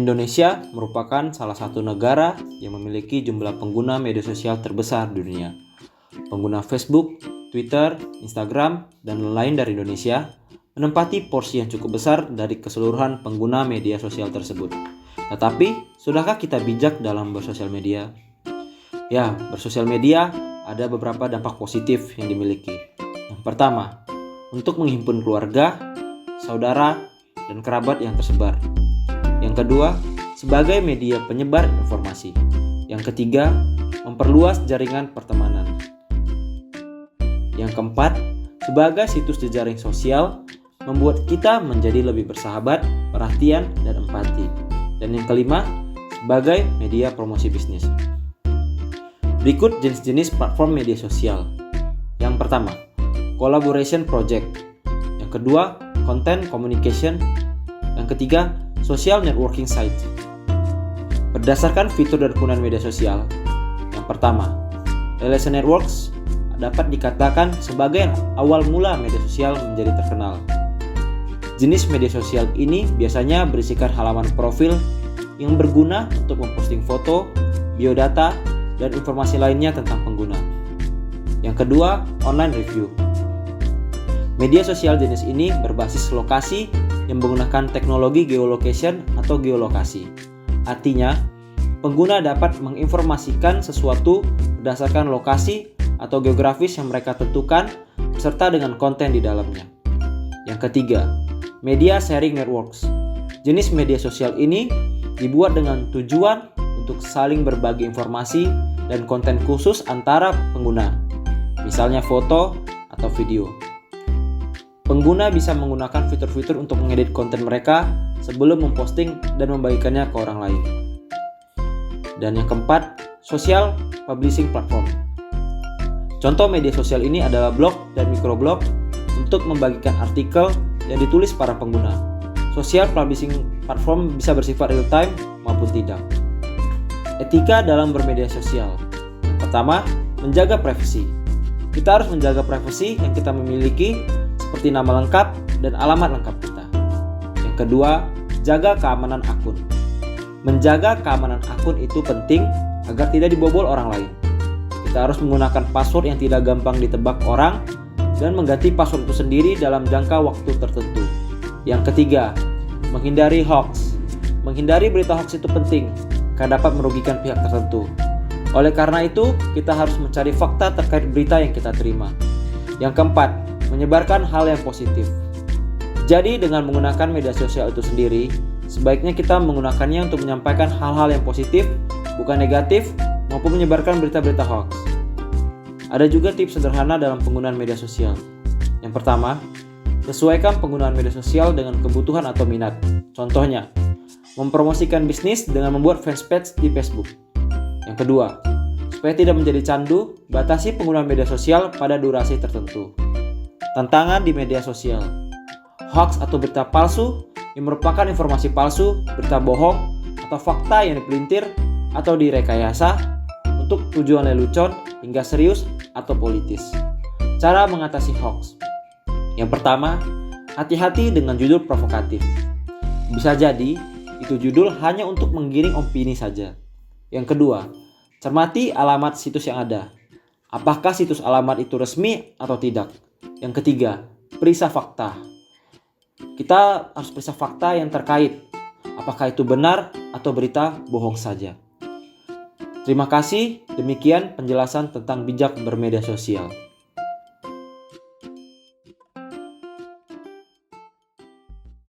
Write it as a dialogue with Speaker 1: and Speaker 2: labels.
Speaker 1: Indonesia merupakan salah satu negara yang memiliki jumlah pengguna media sosial terbesar di dunia. Pengguna Facebook, Twitter, Instagram, dan lain dari Indonesia menempati porsi yang cukup besar dari keseluruhan pengguna media sosial tersebut. Tetapi, sudahkah kita bijak dalam bersosial media? Ya, bersosial media ada beberapa dampak positif yang dimiliki. Yang pertama, untuk menghimpun keluarga, saudara, dan kerabat yang tersebar. Yang kedua, sebagai media penyebar informasi. Yang ketiga, memperluas jaringan pertemanan. Yang keempat, sebagai situs jejaring sosial, membuat kita menjadi lebih bersahabat, perhatian, dan empati. Dan yang kelima, sebagai media promosi bisnis. Berikut jenis-jenis platform media sosial. Yang pertama, collaboration project. Yang kedua, content communication. Yang ketiga, social networking site. Berdasarkan fitur dan kegunaan media sosial, yang pertama, relation networks dapat dikatakan sebagai awal mula media sosial menjadi terkenal. Jenis media sosial ini biasanya berisikan halaman profil yang berguna untuk memposting foto, biodata, dan informasi lainnya tentang pengguna. Yang kedua, online review. Media sosial jenis ini berbasis lokasi yang menggunakan teknologi geolocation atau geolokasi. Artinya, pengguna dapat menginformasikan sesuatu berdasarkan lokasi atau geografis yang mereka tentukan beserta dengan konten di dalamnya. Yang ketiga, media sharing networks. Jenis media sosial ini dibuat dengan tujuan untuk saling berbagi informasi dan konten khusus antara pengguna, misalnya foto atau video. Pengguna bisa menggunakan fitur-fitur untuk mengedit konten mereka sebelum memposting dan membagikannya ke orang lain. Dan yang keempat, social publishing platform. Contoh media sosial ini adalah blog dan microblog untuk membagikan artikel yang ditulis para pengguna. Social publishing platform bisa bersifat real time maupun tidak. Etika dalam bermedia sosial. Yang pertama, menjaga privasi. Kita harus menjaga privasi yang kita miliki seperti nama lengkap dan alamat lengkap kita. Yang kedua, jaga keamanan akun. Menjaga keamanan akun itu penting agar tidak dibobol orang lain. Kita harus menggunakan password yang tidak gampang ditebak orang dan mengganti password itu sendiri dalam jangka waktu tertentu. Yang ketiga, menghindari hoax. Menghindari berita hoax itu penting karena dapat merugikan pihak tertentu. Oleh karena itu, kita harus mencari fakta terkait berita yang kita terima. Yang keempat, menyebarkan hal yang positif. Jadi dengan menggunakan media sosial itu sendiri, sebaiknya kita menggunakannya untuk menyampaikan hal-hal yang positif, bukan negatif, maupun menyebarkan berita-berita hoax. Ada juga tips sederhana dalam penggunaan media sosial. Yang pertama, sesuaikan penggunaan media sosial dengan kebutuhan atau minat. Contohnya, mempromosikan bisnis dengan membuat fanspage di Facebook. Yang kedua, supaya tidak menjadi candu, batasi penggunaan media sosial pada durasi tertentu. Tantangan di media sosial. Hoax atau berita palsu yang merupakan informasi palsu, berita bohong, atau fakta yang dipelintir atau direkayasa untuk tujuan lelucon hingga serius atau politis. Cara mengatasi hoax. Yang pertama, hati-hati dengan judul provokatif. Bisa jadi, itu judul hanya untuk menggiring opini saja. Yang kedua, cermati alamat situs yang ada. Apakah situs alamat itu resmi atau tidak? Yang ketiga, periksa fakta. Kita harus periksa fakta yang terkait. Apakah itu benar atau berita bohong saja? Terima kasih, demikian penjelasan tentang bijak bermedia sosial.